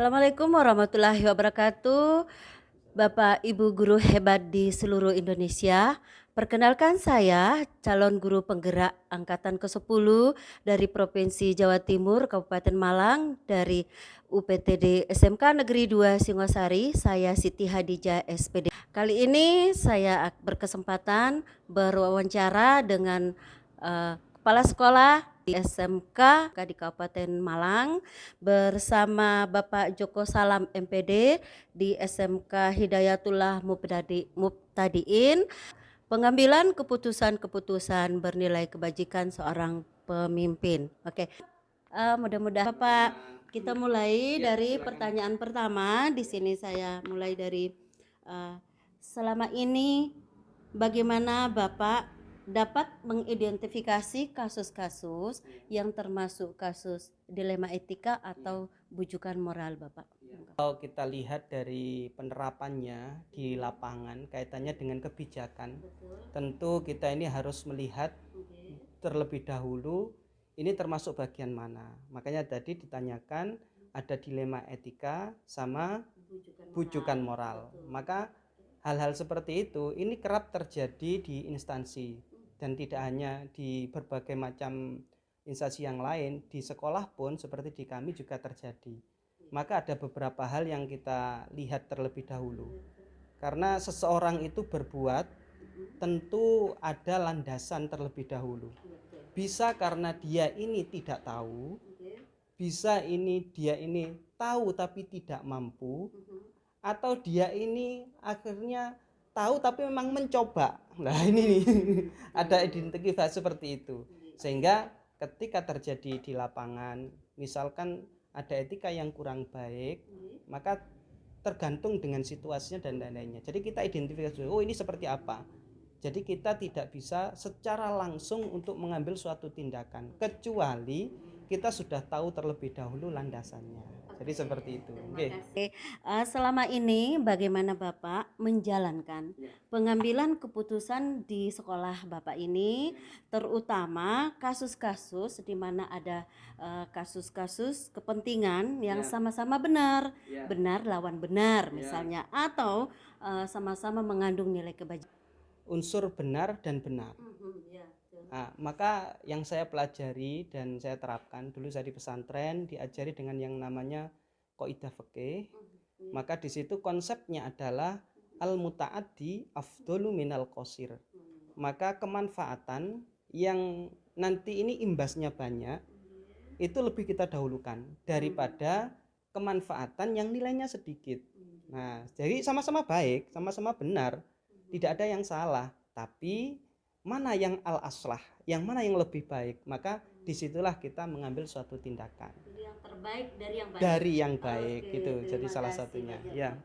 Assalamualaikum warahmatullahi wabarakatuh. Bapak Ibu guru hebat di seluruh Indonesia. Perkenalkan saya calon guru penggerak angkatan ke-10 dari Provinsi Jawa Timur, Kabupaten Malang, dari UPTD SMK Negeri 2 Singosari. Saya Siti Hadijah SPD. Kali ini saya berkesempatan berwawancara dengan kepala sekolah di SMK di Kabupaten Malang bersama Bapak Joko Salam MPD di SMK Hidayatullah Mubtadiin. Pengambilan keputusan-keputusan bernilai kebajikan seorang pemimpin. Oke, mudah-mudahan Bapak, kita mulai dari pertanyaan pertama. Di sini saya mulai dari selama ini bagaimana Bapak dapat mengidentifikasi kasus-kasus yang termasuk kasus dilema etika atau bujukan moral, Bapak? Kalau kita lihat dari penerapannya di lapangan kaitannya dengan kebijakan, tentu kita ini harus melihat terlebih dahulu ini termasuk bagian mana. Makanya tadi ditanyakan ada dilema etika sama bujukan moral. Maka hal-hal seperti itu ini kerap terjadi di instansi dan tidak hanya di berbagai macam instansi yang lain, di sekolah pun seperti di kami juga terjadi. Maka ada beberapa hal yang kita lihat terlebih dahulu. Karena seseorang itu berbuat tentu ada landasan terlebih dahulu. Bisa karena dia ini tidak tahu, bisa dia ini tahu tapi tidak mampu, atau dia ini akhirnya tahu tapi memang mencoba. Nah ini nih ada identifikasi seperti itu. Sehingga ketika terjadi di lapangan, misalkan ada etika yang kurang baik, maka tergantung dengan situasinya dan lain-lainnya. Jadi kita identifikasi, oh ini seperti apa. Jadi kita tidak bisa secara langsung untuk mengambil suatu tindakan, kecuali kita sudah tahu terlebih dahulu landasannya. Jadi seperti itu. Oke. Selama ini bagaimana Bapak menjalankan pengambilan keputusan di sekolah Bapak ini, terutama kasus-kasus di mana ada kasus-kasus kepentingan yang sama-sama benar lawan benar misalnya, atau sama-sama mengandung nilai kebajikan. Unsur benar dan benar. Nah, maka yang saya pelajari dan saya terapkan dulu saya di pesantren diajari dengan yang namanya kaidah fikih. Maka di situ konsepnya adalah al mutaaddi afdalu minal qasir. Maka kemanfaatan yang nanti ini imbasnya banyak itu lebih kita dahulukan daripada kemanfaatan yang nilainya sedikit. Nah, jadi sama-sama baik, sama-sama benar, tidak ada yang salah, tapi mana yang al-aslah, yang mana yang lebih baik, maka disitulah kita mengambil suatu tindakan. Yang terbaik dari yang baik. Dari yang baik, gitu. Jadi salah satunya. Ya.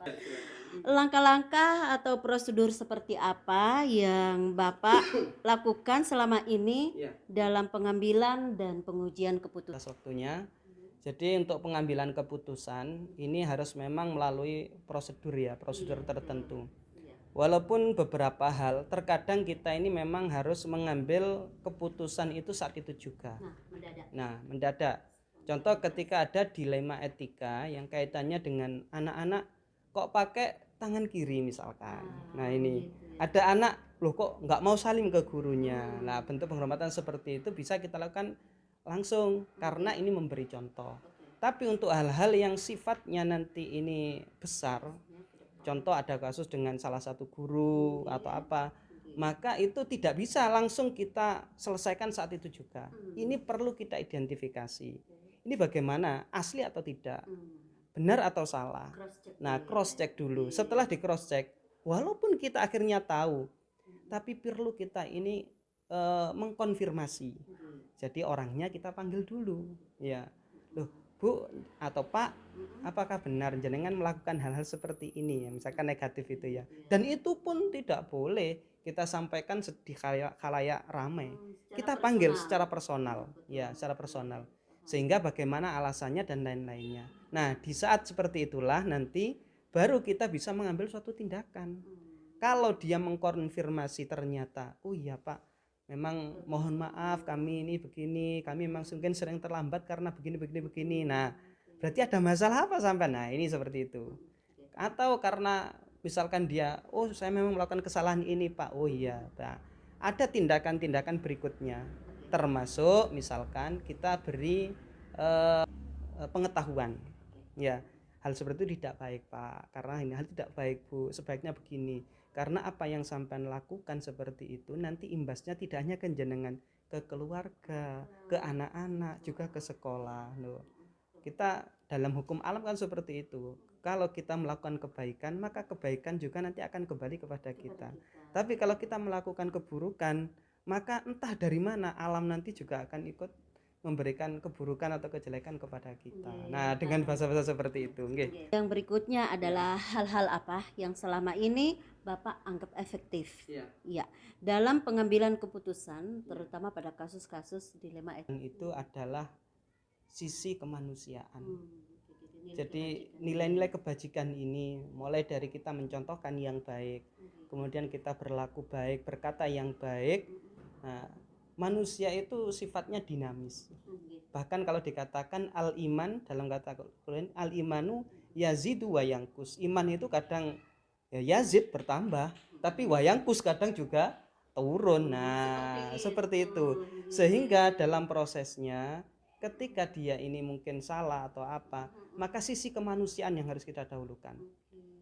Langkah-langkah atau prosedur seperti apa yang Bapak lakukan selama ini dalam pengambilan dan pengujian keputusan? Waktunya. Jadi untuk pengambilan keputusan ini harus memang melalui prosedur tertentu. Walaupun beberapa hal terkadang kita ini memang harus mengambil keputusan itu saat itu juga. Mendadak. Contoh ketika ada dilema etika yang kaitannya dengan anak-anak kok pakai tangan kiri misalkan. Nah ini ada anak loh kok nggak mau salim ke gurunya. Nah bentuk penghormatan seperti itu bisa kita lakukan langsung karena ini memberi contoh. Tapi untuk hal-hal yang sifatnya nanti ini besar, contoh ada kasus dengan salah satu guru atau apa, maka itu tidak bisa langsung kita selesaikan saat itu juga. Ini perlu kita identifikasi. Ini bagaimana, asli atau tidak, benar atau salah. Nah cross check dulu. Setelah di cross check, walaupun kita akhirnya tahu, tapi perlu kita ini mengkonfirmasi. Jadi orangnya kita panggil dulu, ya, loh Bu atau Pak, apakah benar jenengan melakukan hal-hal seperti ini ya, misalkan negatif itu ya. Dan itu pun tidak boleh kita sampaikan di khalayak ramai. Kita panggil secara personal, ya, secara personal. Sehingga bagaimana alasannya dan lain-lainnya. Nah, di saat seperti itulah nanti baru kita bisa mengambil suatu tindakan. Kalau dia mengkonfirmasi ternyata, oh iya Pak, memang mohon maaf kami ini begini, kami memang mungkin sering terlambat karena begini. Nah berarti ada masalah apa sampean? Nah, ini seperti itu. Atau karena misalkan dia, oh saya memang melakukan kesalahan ini Pak, oh iya. Nah, ada tindakan-tindakan berikutnya, termasuk misalkan kita beri pengetahuan, ya hal seperti itu tidak baik Pak, karena ini hal tidak baik Bu, sebaiknya begini, karena apa yang sampean lakukan seperti itu nanti imbasnya tidak hanya ke jenengan, ke keluarga, ke anak-anak, juga ke sekolah loh. Kita dalam hukum alam kan seperti itu. Kalau kita melakukan kebaikan, maka kebaikan juga nanti akan kembali kepada kita. Tapi kalau kita melakukan keburukan, maka entah dari mana alam nanti juga akan ikut memberikan keburukan atau kejelekan kepada kita. Nah, dengan bahasa-bahasa seperti itu. Yang berikutnya adalah hal-hal apa yang selama ini Bapak anggap efektif ya dalam pengambilan keputusan, terutama pada kasus-kasus dilema etika. Itu adalah sisi kemanusiaan. Jadi nilai-nilai kebajikan ini mulai dari kita mencontohkan yang baik, kemudian kita berlaku baik, berkata yang baik. Nah, manusia itu sifatnya dinamis. Bahkan kalau dikatakan al-iman dalam kata Quran, al-imanu yazidu wa yanqus. Iman itu kadang ya yazid bertambah, tapi wa yanqus kadang juga turun. Nah, seperti itu. Sehingga dalam prosesnya ketika dia ini mungkin salah atau apa, maka sisi kemanusiaan yang harus kita dahulukan.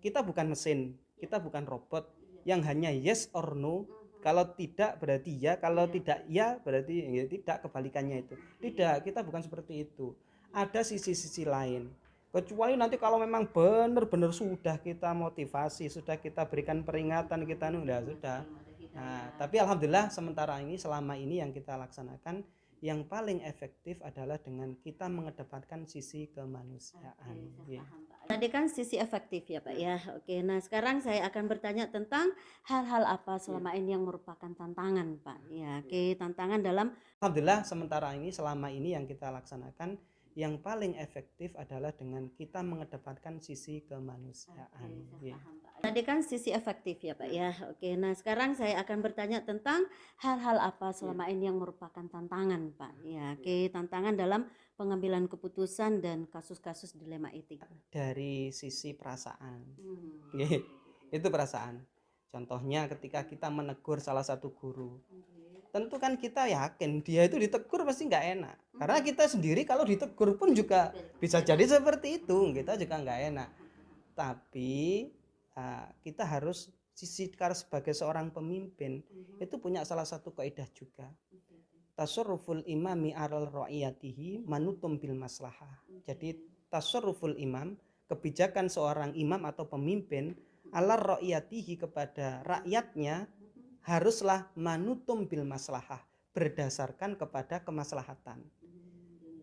Kita bukan mesin, kita bukan robot yang hanya yes or no. Kalau tidak berarti ya, kalau tidak ya berarti ya tidak, kebalikannya itu. Tidak, kita bukan seperti itu. Ada sisi-sisi lain. Kecuali nanti kalau memang benar-benar sudah kita motivasi, sudah kita berikan peringatan, kita sudah. Nah, tapi alhamdulillah sementara ini, selama ini yang kita laksanakan, yang paling efektif adalah dengan kita mengedepankan sisi kemanusiaan. Tadi kan sisi efektif ya Pak ya. Oke, nah sekarang saya akan bertanya tentang hal-hal apa selama ini yang merupakan tantangan Pak. Ya, oke, tantangan dalam. Alhamdulillah sementara ini, selama ini yang kita laksanakan, yang paling efektif adalah dengan kita mengedepankan sisi kemanusiaan. Tadi kan sisi efektif ya Pak ya. Oke, nah sekarang saya akan bertanya tentang hal-hal apa selama ini yang merupakan tantangan Pak. Ya, oke, tantangan dalam pengambilan keputusan dan kasus-kasus dilema etika. Dari sisi perasaan. Itu perasaan. Contohnya ketika kita menegur salah satu guru. Tentu kan kita yakin dia itu ditegur pasti nggak enak, karena kita sendiri kalau ditegur pun juga bisa jadi seperti itu, kita juga nggak enak. Tapi kita harus sebagai seorang pemimpin itu punya salah satu kaidah juga, tasarruful imami alal ra'iyatihi manutum bil maslahah. Jadi tasarruful imam, kebijakan seorang imam atau pemimpin, alal ra'iyatihi, kepada rakyatnya, haruslah manutum bil maslahah, berdasarkan kepada kemaslahatan.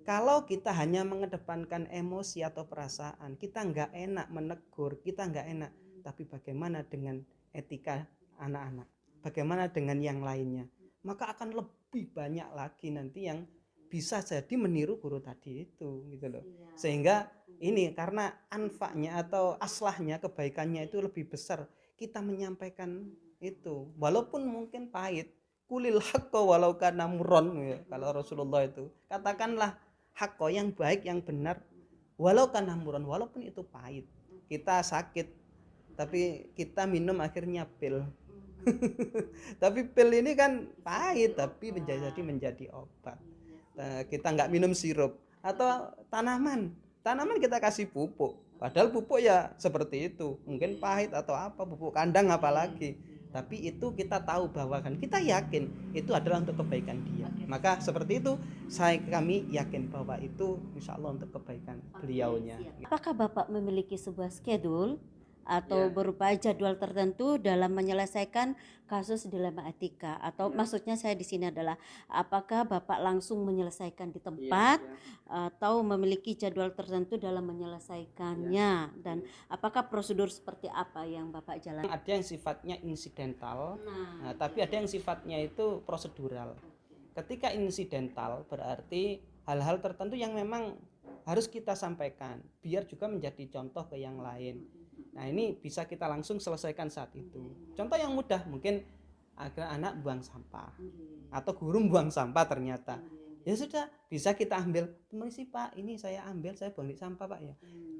Kalau kita hanya mengedepankan emosi atau perasaan, kita nggak enak menegur, kita nggak enak. Tapi bagaimana dengan etika anak-anak? Bagaimana dengan yang lainnya? Maka akan lebih banyak lagi nanti yang bisa jadi meniru guru tadi itu, gitu loh. Sehingga ini karena anfaknya atau aslahnya, kebaikannya itu lebih besar. Kita menyampaikan itu walaupun mungkin pahit, kulil haqqo walau kana murron, ya, kalau Rasulullah itu katakanlah haqqo, yang baik, yang benar, walau kana murron, walaupun itu pahit. Kita sakit tapi kita minum akhirnya pil. Tapi pil ini kan pahit tapi menjadi obat. Kita nggak minum sirup. Atau tanaman kita kasih pupuk, padahal pupuk ya seperti itu, mungkin pahit atau apa, pupuk kandang apalagi, tapi itu kita tahu bahwa kan kita yakin itu adalah untuk kebaikan dia. Maka seperti itu kami yakin bahwa itu insya Allah untuk kebaikan beliaunya. Apakah Bapak memiliki sebuah schedule atau berupa jadwal tertentu dalam menyelesaikan kasus dilema etika? Atau maksudnya saya di sini adalah apakah Bapak langsung menyelesaikan di tempat atau memiliki jadwal tertentu dalam menyelesaikannya, dan apakah prosedur seperti apa yang Bapak jalankan? Ada yang sifatnya insidental, tapi ada yang sifatnya itu prosedural. Ketika insidental berarti hal-hal tertentu yang memang harus kita sampaikan biar juga menjadi contoh ke yang lain. Nah, ini bisa kita langsung selesaikan saat itu. Contoh yang mudah, mungkin agar anak buang sampah atau guru buang sampah ternyata. Ya sudah, bisa kita ambil, permisi Pak, ini saya ambil, saya buang di sampah Pak ya.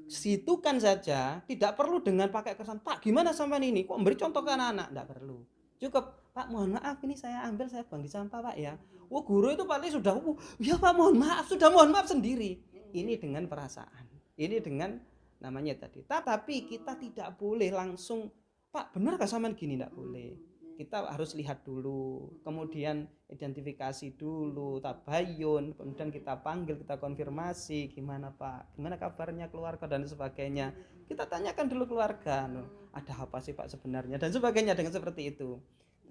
Situ kan saja, tidak perlu dengan pakai kesan, Pak gimana sampai ini, kok beri contoh ke anak-anak, tidak perlu. Cukup, Pak mohon maaf ini saya ambil, saya buang di sampah Pak ya. Wah guru itu paling sudah, ya Pak mohon maaf, sudah mohon maaf sendiri. Ini dengan perasaan, ini dengan namanya tadi. Tapi kita tidak boleh langsung, Pak benar gak sampean gini, tidak boleh. Kita harus lihat dulu, kemudian identifikasi dulu, tabayun, kemudian kita panggil, kita konfirmasi, gimana Pak, gimana kabarnya keluarga dan sebagainya. Kita tanyakan dulu keluarga, ada apa sih Pak sebenarnya dan sebagainya, dengan seperti itu.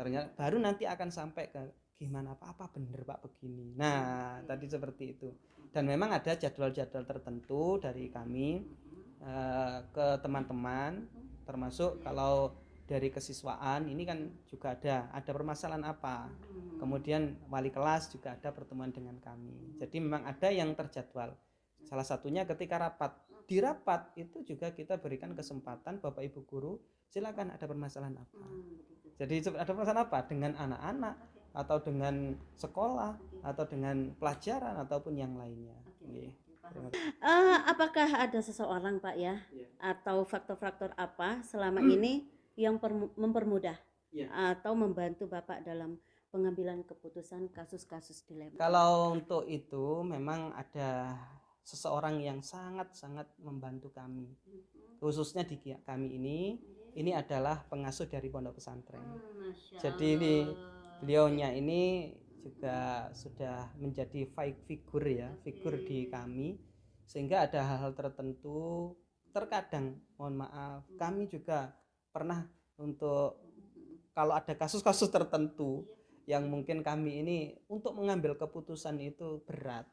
Ternyata baru nanti akan sampai ke gimana Pak, apa benar Pak begini. Nah, tadi seperti itu. Dan memang ada jadwal-jadwal tertentu dari kami ke teman-teman, termasuk kalau dari kesiswaan ini kan juga ada permasalahan apa, kemudian wali kelas juga ada pertemuan dengan kami. Jadi memang ada yang terjadwal. Salah satunya ketika rapat, di rapat itu juga kita berikan kesempatan Bapak Ibu guru, silakan ada permasalahan apa. Jadi ada permasalahan apa dengan anak-anak atau dengan sekolah atau dengan pelajaran ataupun yang lainnya. Apakah ada seseorang Pak ya, atau faktor-faktor apa selama ini yang mempermudah atau membantu Bapak dalam pengambilan keputusan kasus-kasus dilema? Kalau untuk itu memang ada seseorang yang sangat-sangat membantu kami, khususnya di kami ini adalah pengasuh dari pondok pesantren. Jadi ini beliaunya ini juga sudah menjadi figur di kami, sehingga ada hal-hal tertentu terkadang mohon maaf kami juga pernah untuk kalau ada kasus-kasus tertentu yang mungkin kami ini untuk mengambil keputusan itu berat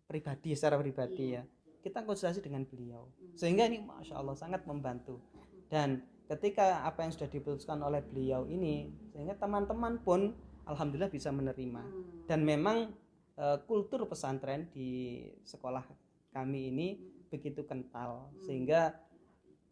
secara pribadi ya, kita konsultasi dengan beliau, sehingga ini Masya Allah sangat membantu. Dan ketika apa yang sudah diputuskan oleh beliau ini, sehingga teman-teman pun alhamdulillah bisa menerima. Dan memang kultur pesantren di sekolah kami ini begitu kental, sehingga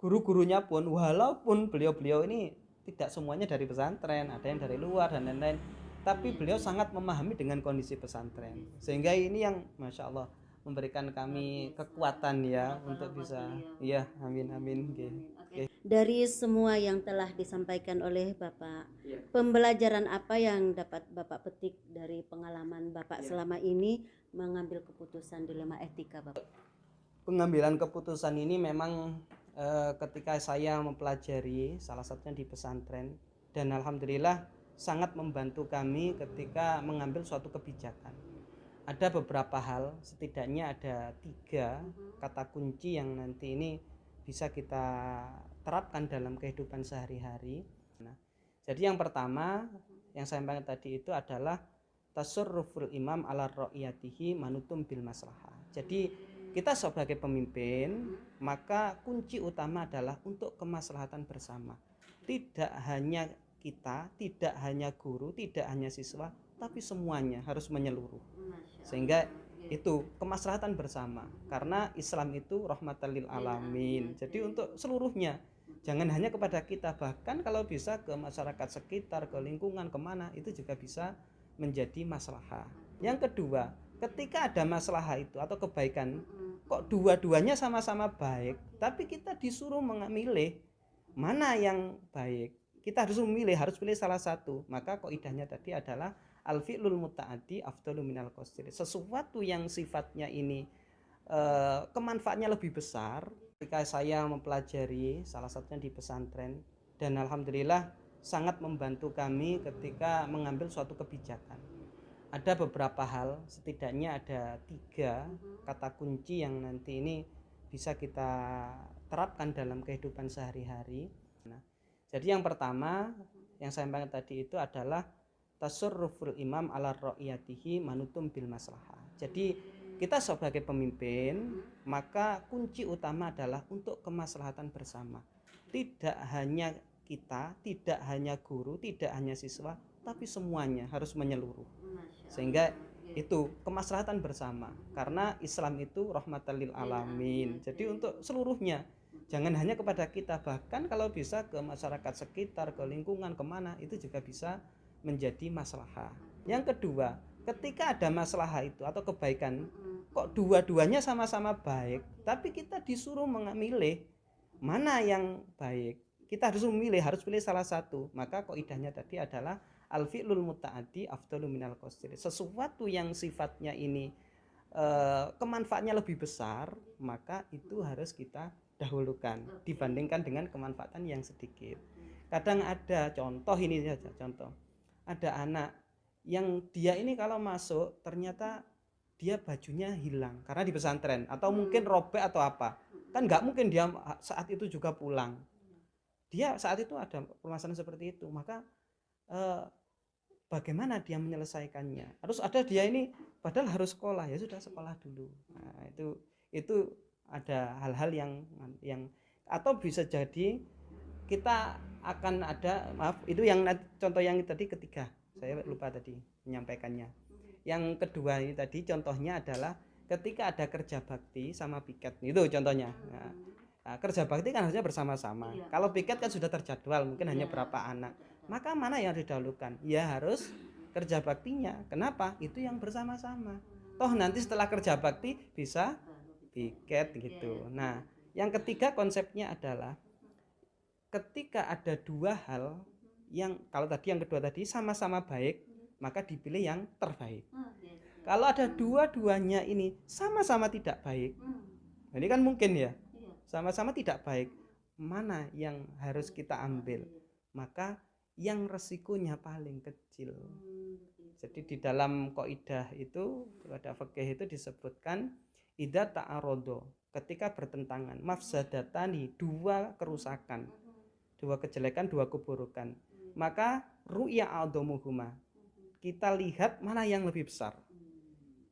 guru-gurunya pun walaupun beliau-beliau ini tidak semuanya dari pesantren, ada yang dari luar dan lain-lain, tapi beliau sangat memahami dengan kondisi pesantren, sehingga ini yang Masya Allah memberikan kami kekuatan ya untuk bisa ya amin. Okay. Dari semua yang telah disampaikan oleh Bapak, pembelajaran apa yang dapat Bapak petik dari pengalaman Bapak selama ini mengambil keputusan dilema etika Bapak? Pengambilan keputusan ini memang ketika saya mempelajari salah satunya di pesantren, dan alhamdulillah sangat membantu kami ketika mengambil suatu kebijakan. Ada beberapa hal, setidaknya ada 3 kata kunci yang nanti ini bisa kita terapkan dalam kehidupan sehari-hari. Nah, jadi yang pertama yang saya sampaikan tadi itu adalah tasurruful imam ala ra'iyatihi manutum bil maslahah. Jadi kita sebagai pemimpin, maka kunci utama adalah untuk kemaslahatan bersama. Tidak hanya kita, tidak hanya guru, tidak hanya siswa, tapi semuanya harus menyeluruh. Sehingga itu kemaslahatan bersama. Karena Islam itu rahmatan lil alamin. Jadi untuk seluruhnya, jangan hanya kepada kita, bahkan kalau bisa ke masyarakat sekitar, ke lingkungan, kemana, itu juga bisa menjadi maslahah. Yang kedua, ketika ada masalah itu atau kebaikan, kok dua-duanya sama-sama baik, tapi kita disuruh memilih mana yang baik, kita harus memilih, harus pilih salah satu, maka kaidahnya tadi adalah al-fi'lul muta'addi afdalu minal qasir. Sesuatu yang sifatnya ini kemanfaatnya lebih besar. Ketika saya mempelajari salah satunya di pesantren, dan alhamdulillah sangat membantu kami ketika mengambil suatu kebijakan. Ada beberapa hal, setidaknya ada 3 kata kunci yang nanti ini bisa kita terapkan dalam kehidupan sehari-hari. Nah, jadi yang pertama yang saya sampaikan tadi itu adalah tasurruful imam ala ra'iyatihi manutum bil maslahah. Jadi kita sebagai pemimpin, maka kunci utama adalah untuk kemaslahatan bersama. Tidak hanya kita, tidak hanya guru, tidak hanya siswa, tapi semuanya harus menyeluruh. Sehingga itu kemaslahatan bersama, karena Islam itu rahmatan lil alamin. Jadi untuk seluruhnya, jangan hanya kepada kita, bahkan kalau bisa ke masyarakat sekitar, ke lingkungan, kemana, itu juga bisa menjadi maslahah. Yang kedua, Ketika ada masalah itu atau kebaikan, kok dua-duanya sama-sama baik, tapi kita disuruh memilih mana yang baik. Kita harus memilih, harus pilih salah satu. Maka kaidahnya tadi adalah al-fi'lul muta'addi afdalu minal qasir. Sesuatu yang sifatnya ini kemanfaatannya lebih besar, maka itu harus kita dahulukan dibandingkan dengan kemanfaatan yang sedikit. Kadang ada contoh, ini saja contoh. Ada anak yang dia ini kalau masuk ternyata dia bajunya hilang karena di pesantren atau mungkin robek atau apa, kan nggak mungkin dia saat itu juga pulang. Dia saat itu ada permasalahan seperti itu, maka bagaimana dia menyelesaikannya? Harus ada dia ini padahal harus sekolah, ya sudah sekolah dulu. Nah, itu ada hal-hal yang atau bisa jadi kita akan ada, maaf, itu yang contoh yang tadi ketiga. Saya lupa tadi menyampaikannya. Yang kedua ini tadi contohnya adalah ketika ada kerja bakti sama piket, itu contohnya. Nah, kerja bakti kan harusnya bersama-sama. Kalau piket kan sudah terjadwal, mungkin hanya berapa anak. Maka mana yang didahulukan? Ya harus kerja baktinya. Kenapa? Itu yang bersama-sama. Toh nanti setelah kerja bakti bisa piket gitu. Nah, yang ketiga konsepnya adalah ketika ada dua hal yang, kalau tadi yang kedua tadi sama-sama baik, maka dipilih yang terbaik. Kalau ada dua-duanya ini sama-sama tidak baik, ini kan mungkin ya, sama-sama tidak baik, mana yang harus kita ambil? Maka yang resikonya paling kecil. Jadi di dalam kaidah itu, pada fikih itu disebutkan idza ta'arodo, ketika bertentangan, mafsadatani, dua kerusakan, dua kejelekan, dua keburukan, maka ru'ya a'dhamuhuma, kita lihat mana yang lebih besar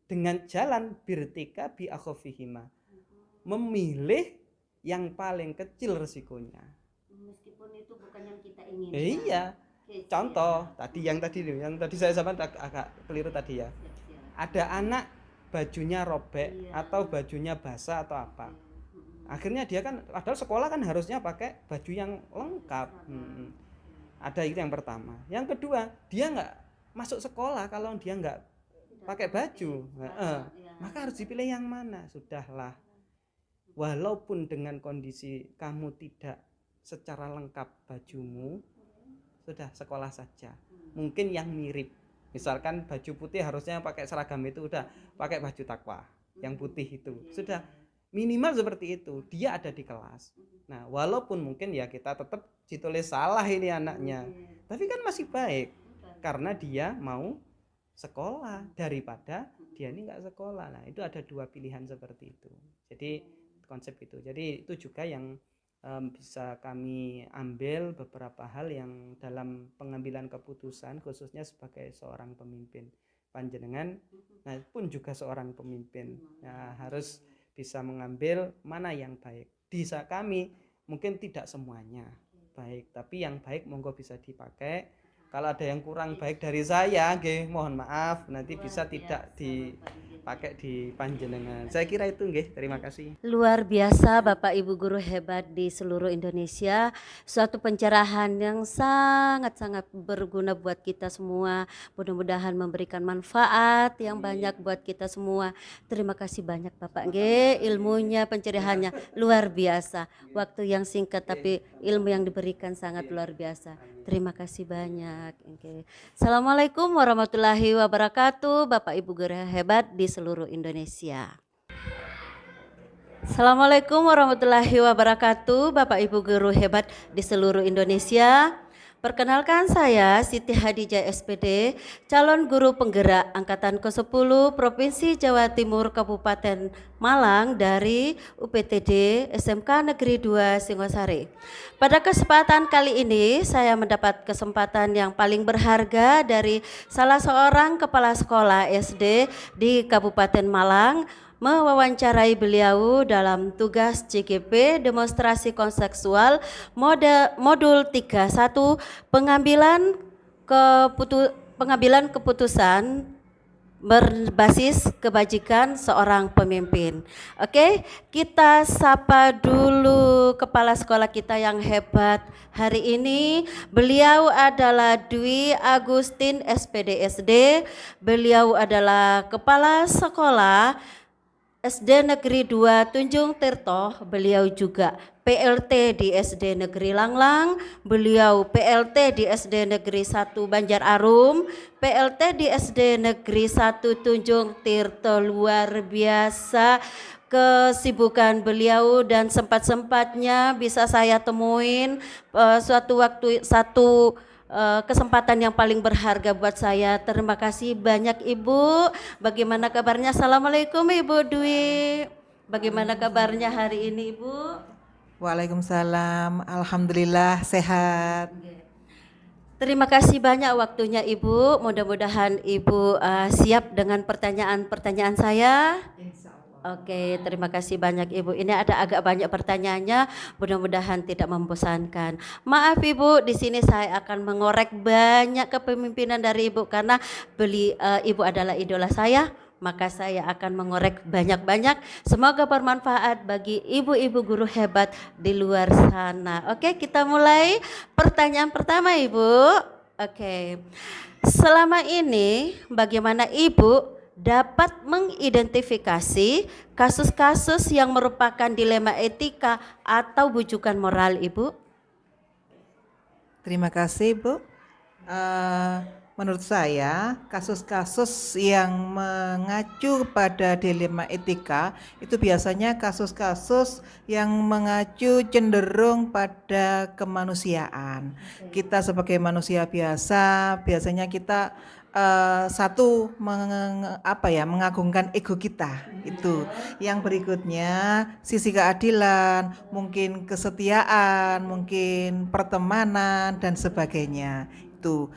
dengan jalan birtika bi akhafihima, memilih yang paling kecil resikonya meskipun itu bukan yang kita inginkan. Iya, contoh tadi yang tadi saya sampaikan agak keliru tadi ya. Ada anak bajunya robek atau bajunya basah atau apa, akhirnya dia kan padahal sekolah kan harusnya pakai baju yang lengkap. Ada itu yang pertama. Yang kedua, dia nggak masuk sekolah kalau dia nggak pakai baju. Maka harus dipilih yang mana? Sudahlah, walaupun dengan kondisi kamu tidak secara lengkap bajumu, sudah sekolah saja. Mungkin yang mirip, misalkan baju putih harusnya pakai seragam, itu udah pakai baju takwa yang putih itu, sudah minimal seperti itu, dia ada di kelas. Nah, walaupun mungkin ya kita tetap ditulis salah ini anaknya, tapi kan masih baik karena dia mau sekolah daripada dia ini nggak sekolah. Nah, itu ada dua pilihan seperti itu. Jadi konsep itu. Jadi itu juga yang bisa kami ambil beberapa hal yang dalam pengambilan keputusan, khususnya sebagai seorang pemimpin panjenengan, nah pun juga seorang pemimpin. Nah, harus bisa mengambil mana yang baik. Di kami mungkin tidak semuanya baik, tapi yang baik monggo bisa dipakai. Kalau ada yang kurang baik dari saya, mohon maaf, nanti bisa tidak dipakai di panjenengan. Saya kira itu, terima kasih. Luar biasa Bapak Ibu guru hebat di seluruh Indonesia, suatu pencerahan yang sangat-sangat berguna buat kita semua. Mudah-mudahan memberikan manfaat yang banyak buat kita semua. Terima kasih banyak Bapak, ilmunya, pencerahannya luar biasa. Waktu yang singkat tapi ilmu yang diberikan sangat luar biasa. Terima kasih banyak. Assalamualaikum warahmatullahi wabarakatuh, Bapak Ibu guru hebat di seluruh Indonesia. Assalamualaikum warahmatullahi wabarakatuh, Bapak Ibu guru hebat di seluruh Indonesia. Perkenalkan, saya Siti Hadijah SPD, calon guru penggerak angkatan ke-10 Provinsi Jawa Timur Kabupaten Malang dari UPTD SMK Negeri 2 Singosari. Pada kesempatan kali ini saya mendapat kesempatan yang paling berharga dari salah seorang kepala sekolah SD di Kabupaten Malang, mewawancarai beliau dalam tugas CGP demonstrasi konseksual modul 31 pengambilan keputusan berbasis kebajikan seorang pemimpin. Oke, kita sapa dulu kepala sekolah kita yang hebat hari ini. Beliau adalah Dwi Agustin SPDSD. Beliau adalah kepala sekolah SD Negeri 2 Tunjung Tirto. Beliau juga PLT di SD Negeri Langlang, beliau PLT di SD Negeri 1 Banjar Arum, PLT di SD Negeri 1 Tunjung Tirto. Luar biasa kesibukan beliau dan sempat-sempatnya bisa saya temuin suatu waktu kesempatan yang paling berharga buat saya. Terima kasih banyak Ibu. Bagaimana kabarnya? Assalamualaikum Ibu Dwi. Bagaimana kabarnya hari ini Ibu? Waalaikumsalam, alhamdulillah sehat. Terima kasih banyak waktunya Ibu. Mudah-mudahan Ibu siap dengan pertanyaan-pertanyaan saya. Oke, terima kasih banyak Ibu. Ini ada agak banyak pertanyaannya, mudah-mudahan tidak membosankan. Maaf Ibu, di sini saya akan mengorek banyak kepemimpinan dari Ibu karena Ibu adalah idola saya. Maka saya akan mengorek banyak-banyak. Semoga bermanfaat bagi ibu-ibu guru hebat di luar sana. Oke, kita mulai pertanyaan pertama Ibu. Oke, selama ini bagaimana Ibu dapat mengidentifikasi kasus-kasus yang merupakan dilema etika atau bujukan moral Ibu? Terima kasih Bu. Menurut saya kasus-kasus yang mengacu pada dilema etika itu biasanya kasus-kasus yang mengacu cenderung pada kemanusiaan. Kita sebagai manusia biasa biasanya kita mengagungkan ego kita itu. Yang berikutnya sisi keadilan, mungkin kesetiaan, mungkin pertemanan dan sebagainya. Itu.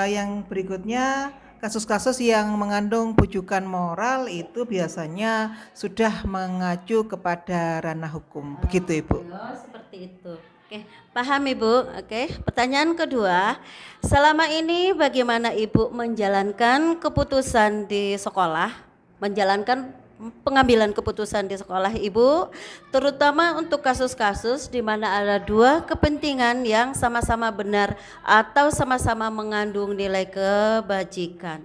Yang berikutnya kasus-kasus yang mengandung bujukan moral itu biasanya sudah mengacu kepada ranah hukum. Begitu Ibu. Oh, seperti itu. Oke, paham Ibu. Oke, pertanyaan kedua, selama ini bagaimana Ibu menjalankan keputusan di sekolah, menjalankan pengambilan keputusan di sekolah Ibu, terutama untuk kasus-kasus di mana ada dua kepentingan yang sama-sama benar atau sama-sama mengandung nilai kebajikan?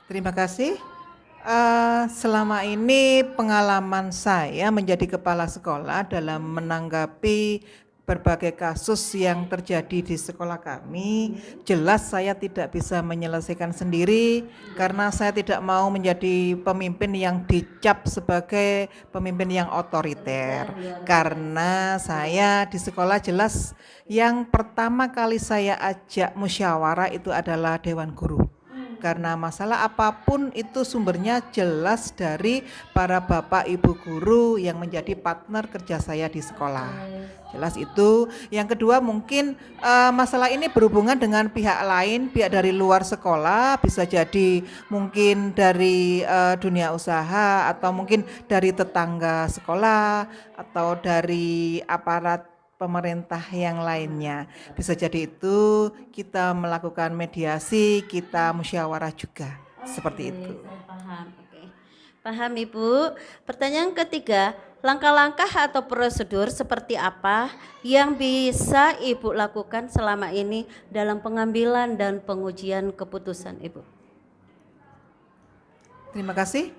Terima kasih. Selama ini pengalaman saya menjadi kepala sekolah dalam menanggapi berbagai kasus yang terjadi di sekolah kami, jelas saya tidak bisa menyelesaikan sendiri karena saya tidak mau menjadi pemimpin yang dicap sebagai pemimpin yang otoriter. Karena saya di sekolah jelas yang pertama kali saya ajak musyawarah itu adalah Dewan Guru. Karena masalah apapun itu sumbernya jelas dari para bapak ibu guru yang menjadi partner kerja saya di sekolah. Jelas itu. Yang kedua mungkin masalah ini berhubungan dengan pihak lain, pihak dari luar sekolah, bisa jadi mungkin dari dunia usaha atau mungkin dari tetangga sekolah atau dari aparat pemerintah yang lainnya. Bisa jadi itu kita melakukan mediasi, kita musyawarah juga. Seperti itu. Saya paham. Oke. Paham Ibu. Pertanyaan ketiga, langkah-langkah atau prosedur seperti apa yang bisa Ibu lakukan selama ini dalam pengambilan dan pengujian keputusan Ibu? Terima kasih.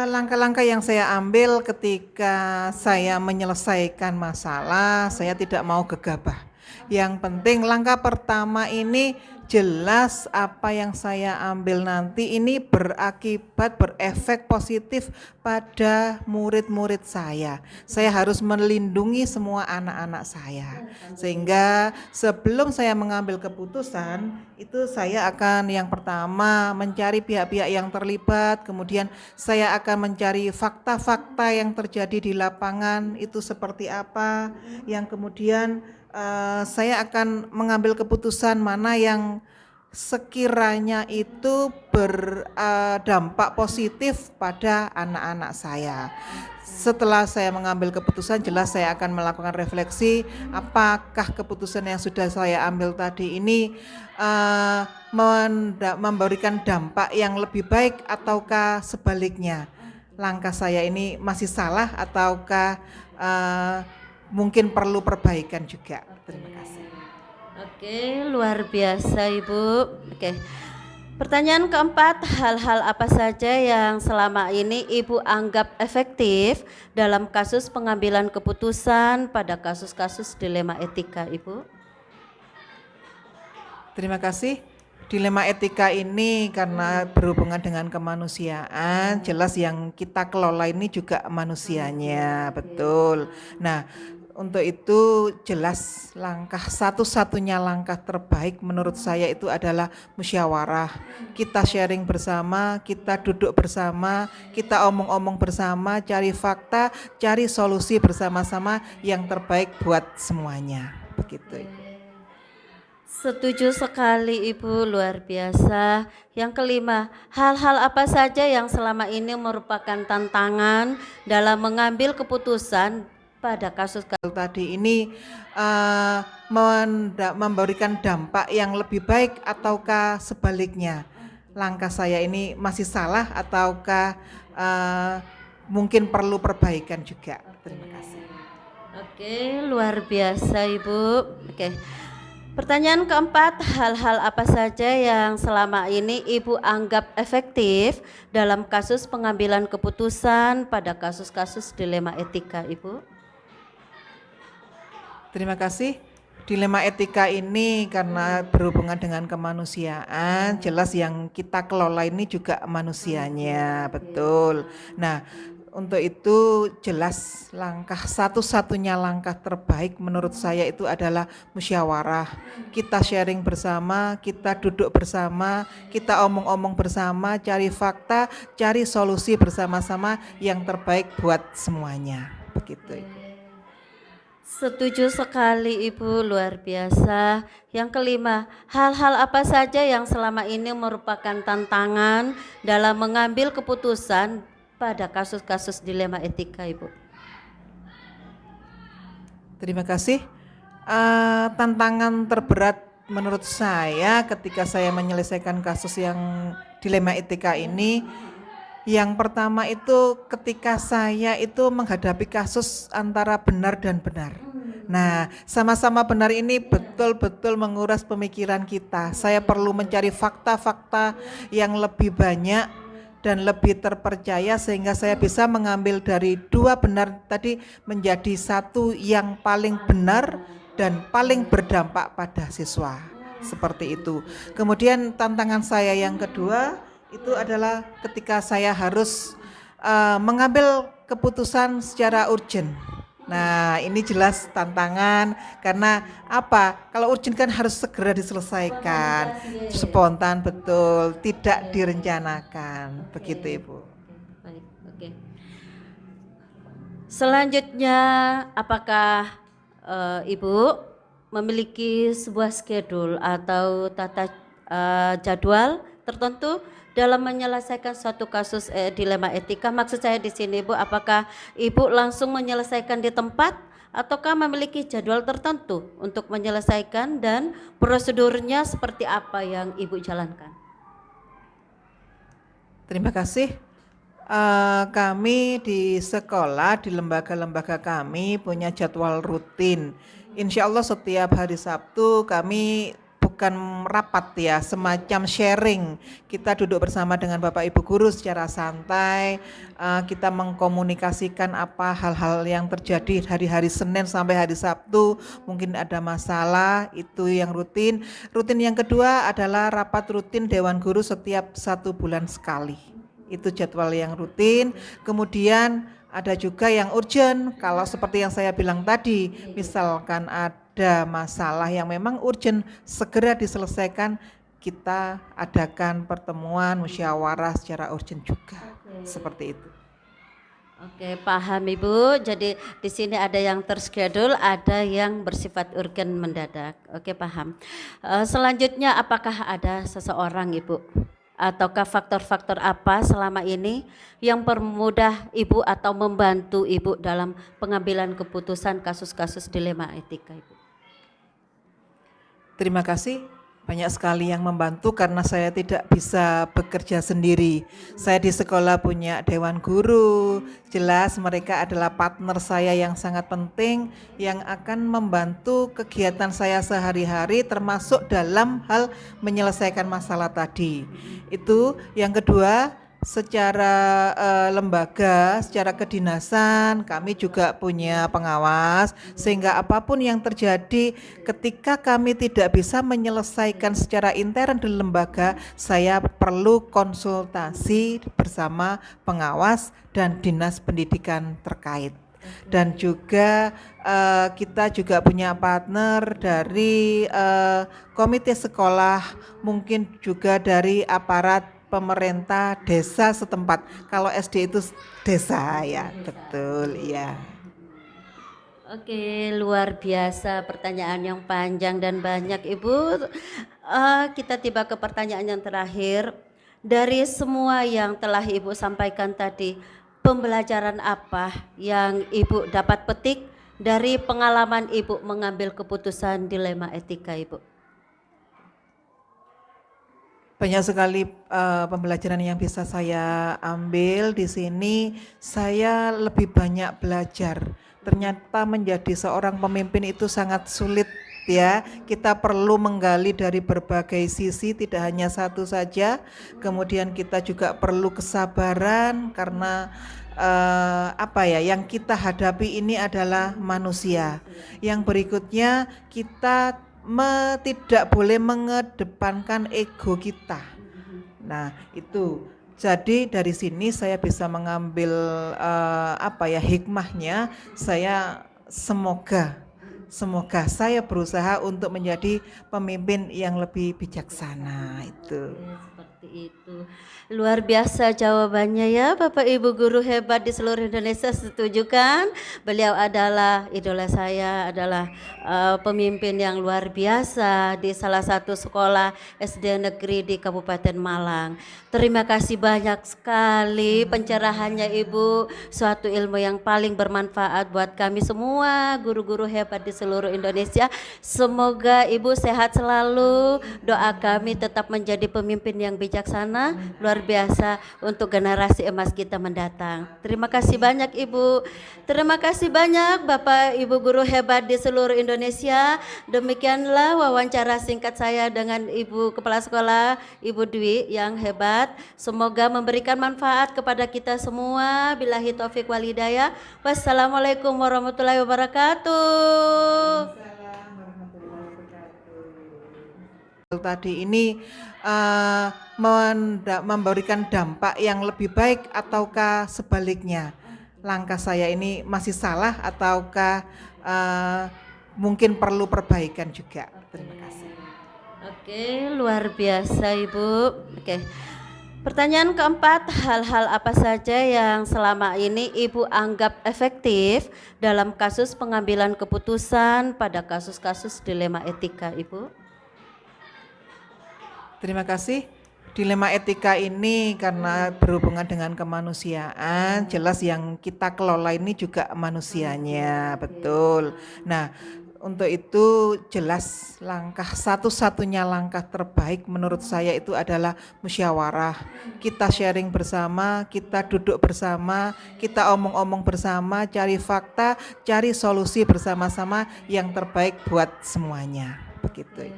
Langkah-langkah yang saya ambil ketika saya menyelesaikan masalah, saya tidak mau gegabah. Yang penting langkah pertama ini jelas apa yang saya ambil nanti ini berakibat, berefek positif pada murid-murid saya. Saya harus melindungi semua anak-anak saya. Sehingga sebelum saya mengambil keputusan, itu saya akan yang pertama mencari pihak-pihak yang terlibat, kemudian saya akan mencari fakta-fakta yang terjadi di lapangan itu seperti apa, yang kemudian saya akan mengambil keputusan mana yang sekiranya itu berdampak positif pada anak-anak saya. Setelah saya mengambil keputusan, jelas saya akan melakukan refleksi apakah keputusan yang sudah saya ambil tadi ini memberikan dampak yang lebih baik ataukah sebaliknya. Langkah saya ini masih salah ataukah mungkin perlu perbaikan juga. Terima kasih. Oke, luar biasa Ibu. Oke. Pertanyaan keempat, hal-hal apa saja yang selama ini Ibu anggap efektif dalam kasus pengambilan keputusan pada kasus-kasus dilema etika, Ibu? Terima kasih. Dilema etika ini karena berhubungan dengan kemanusiaan, jelas yang kita kelola ini juga manusianya, betul. Nah, untuk itu jelas satu-satunya langkah terbaik menurut saya itu adalah musyawarah. Kita sharing bersama, kita duduk bersama, kita omong-omong bersama, cari fakta, cari solusi bersama-sama yang terbaik buat semuanya. Begitu. Setuju sekali Ibu, luar biasa. Yang kelima, hal-hal apa saja yang selama ini merupakan tantangan dalam mengambil keputusan pada kasus tadi ini memberikan dampak yang lebih baik ataukah sebaliknya. Langkah saya ini masih salah ataukah mungkin perlu perbaikan juga. Terima kasih. Oke, luar biasa Ibu. Oke. Pertanyaan keempat, hal-hal apa saja yang selama ini Ibu anggap efektif dalam kasus pengambilan keputusan pada kasus-kasus dilema etika, Ibu? Terima kasih. Dilema etika ini karena berhubungan dengan kemanusiaan, jelas yang kita kelola ini juga manusianya, betul. Nah, untuk itu jelas satu-satunya langkah terbaik menurut saya itu adalah musyawarah. Kita sharing bersama, kita duduk bersama, kita omong-omong bersama, cari fakta, cari solusi bersama-sama yang terbaik buat semuanya. Begitu. Setuju sekali Ibu, luar biasa. Yang kelima, hal-hal apa saja yang selama ini merupakan tantangan dalam mengambil keputusan pada kasus-kasus dilema etika, Ibu? Terima kasih. Tantangan terberat menurut saya ketika saya menyelesaikan kasus yang dilema etika ini, yang pertama itu ketika saya itu menghadapi kasus antara benar dan benar. Nah, sama-sama benar ini betul-betul menguras pemikiran kita. Saya perlu mencari fakta-fakta yang lebih banyak dan lebih terpercaya sehingga saya bisa mengambil dari dua benar tadi menjadi satu yang paling benar dan paling berdampak pada siswa. Seperti itu. Kemudian tantangan saya yang kedua itu adalah ketika saya harus mengambil keputusan secara urgent. Nah, ini jelas tantangan karena apa? Kalau urgent kan harus segera diselesaikan, spontan betul, tidak direncanakan, begitu Ibu. Baik, oke. Selanjutnya, apakah Ibu memiliki sebuah schedule atau tata jadwal tertentu dalam menyelesaikan suatu kasus dilema etika? Maksud saya di sini Ibu, apakah Ibu langsung menyelesaikan di tempat ataukah memiliki jadwal tertentu untuk menyelesaikan dan prosedurnya seperti apa yang Ibu jalankan? Terima kasih. Kami di sekolah, di lembaga-lembaga kami punya jadwal rutin. Insya Allah setiap hari Sabtu kami bukan rapat ya, semacam sharing. Kita duduk bersama dengan Bapak Ibu guru secara santai, kita mengkomunikasikan apa hal-hal yang terjadi dari hari Senin sampai hari Sabtu, mungkin ada masalah, itu yang rutin. Rutin yang kedua adalah rapat rutin Dewan Guru setiap 1 bulan sekali. Itu jadwal yang rutin. Kemudian ada juga yang urgent, kalau seperti yang saya bilang tadi, misalkan ada masalah yang memang urgent segera diselesaikan, kita adakan pertemuan musyawarah secara urgent juga. Seperti itu. Oke, paham Ibu. Jadi di sini ada yang terschedule, ada yang bersifat urgen mendadak. Oke, paham. Selanjutnya apakah ada seseorang Ibu ataukah faktor-faktor apa selama ini yang mempermudah Ibu atau membantu Ibu dalam pengambilan keputusan kasus-kasus dilema etika Ibu? Terima kasih. Banyak sekali yang membantu karena saya tidak bisa bekerja sendiri. Saya di sekolah punya dewan guru. Jelas mereka adalah partner saya yang sangat penting yang akan membantu kegiatan saya sehari-hari termasuk dalam hal menyelesaikan masalah tadi. Itu yang kedua. Secara lembaga, secara kedinasan kami juga punya pengawas sehingga apapun yang terjadi ketika kami tidak bisa menyelesaikan secara intern di lembaga, saya perlu konsultasi bersama pengawas dan dinas pendidikan terkait. Dan juga kita juga punya partner dari komite sekolah, mungkin juga dari aparat pemerintah desa setempat. Kalau SD itu desa ya, betul ya. Oke, luar biasa pertanyaan yang panjang dan banyak Ibu. Kita tiba ke pertanyaan yang terakhir. Dari semua yang telah Ibu sampaikan tadi, pembelajaran apa yang Ibu dapat petik dari pengalaman Ibu mengambil keputusan dilema etika Ibu? Banyak sekali pembelajaran yang bisa saya ambil di sini. Saya lebih banyak belajar. Ternyata menjadi seorang pemimpin itu sangat sulit ya. Kita perlu menggali dari berbagai sisi, tidak hanya satu saja. Kemudian kita juga perlu kesabaran karena yang kita hadapi ini adalah manusia. Yang berikutnya kita tidak boleh mengedepankan ego kita. Nah, itu. Jadi dari sini saya bisa mengambil hikmahnya. Saya semoga saya berusaha untuk menjadi pemimpin yang lebih bijaksana itu. Seperti itu. Luar biasa jawabannya ya Bapak Ibu guru hebat di seluruh Indonesia, setuju kan? Beliau adalah idola saya, adalah pemimpin yang luar biasa di salah satu sekolah SD negeri di Kabupaten Malang. Terima kasih banyak sekali pencerahannya Ibu, suatu ilmu yang paling bermanfaat buat kami semua guru-guru hebat di seluruh Indonesia. Semoga Ibu sehat selalu, doa kami tetap menjadi pemimpin yang bijaksana, luar biasa untuk generasi emas kita mendatang. Terima kasih banyak Ibu. Terima kasih banyak Bapak Ibu guru hebat di seluruh Indonesia. Demikianlah wawancara singkat saya dengan Ibu Kepala Sekolah Ibu Dwi yang hebat. Semoga memberikan manfaat kepada kita semua. Billahi taufik wal hidayah. Wassalamualaikum warahmatullahi wabarakatuh. Tadi ini memberikan dampak yang lebih baik ataukah sebaliknya? Langkah saya ini masih salah ataukah mungkin perlu perbaikan juga? Terima kasih. Oke, luar biasa Ibu. Oke. Pertanyaan keempat, hal-hal apa saja yang selama ini Ibu anggap efektif dalam kasus pengambilan keputusan pada kasus-kasus dilema etika Ibu? Terima kasih. Dilema etika ini karena berhubungan dengan kemanusiaan, jelas yang kita kelola ini juga manusianya, betul. Nah, untuk itu jelas satu-satunya langkah terbaik menurut saya itu adalah musyawarah. Kita sharing bersama, kita duduk bersama, kita omong-omong bersama, cari fakta, cari solusi bersama-sama yang terbaik buat semuanya. Begitu.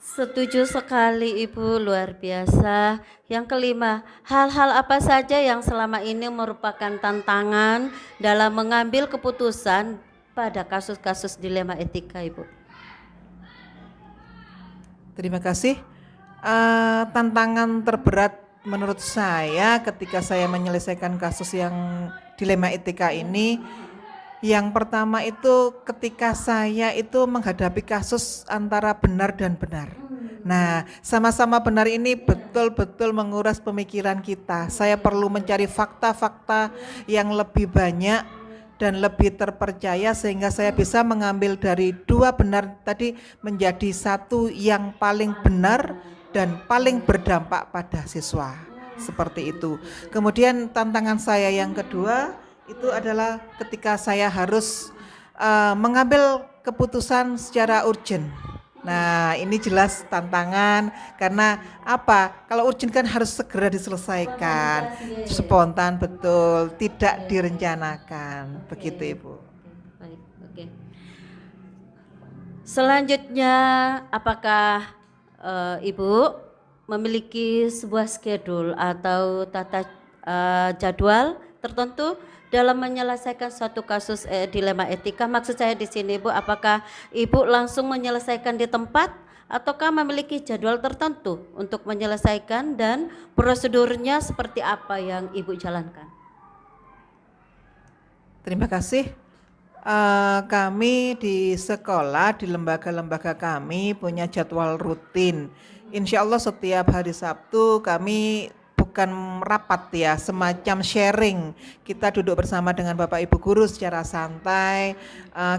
Setuju sekali Ibu, luar biasa. Yang kelima, hal-hal apa saja yang selama ini merupakan tantangan dalam mengambil keputusan pada kasus-kasus dilema etika Ibu? Terima kasih. Tantangan terberat menurut saya ketika saya menyelesaikan kasus yang dilema etika ini, yang pertama itu ketika saya itu menghadapi kasus antara benar dan benar. Nah, sama-sama benar ini betul-betul menguras pemikiran kita. Saya perlu mencari fakta-fakta yang lebih banyak dan lebih terpercaya sehingga saya bisa mengambil dari dua benar tadi menjadi satu yang paling benar dan paling berdampak pada siswa. Seperti itu. Kemudian tantangan saya yang kedua itu adalah ketika saya harus mengambil keputusan secara urgent. Nah, ini jelas tantangan karena apa? Kalau urgent kan harus segera diselesaikan, spontan betul, tidak direncanakan, begitu Ibu. Baik, oke. Selanjutnya, apakah Ibu memiliki sebuah schedule atau tata jadwal tertentu dalam menyelesaikan suatu kasus dilema etika? Maksud saya di sini Bu, apakah Ibu langsung menyelesaikan di tempat ataukah memiliki jadwal tertentu untuk menyelesaikan dan prosedurnya seperti apa yang Ibu jalankan? Terima kasih. Kami di sekolah, di lembaga-lembaga kami punya jadwal rutin. Insya Allah setiap hari Sabtu kami bukan rapat ya, semacam sharing. Kita duduk bersama dengan Bapak Ibu guru secara santai,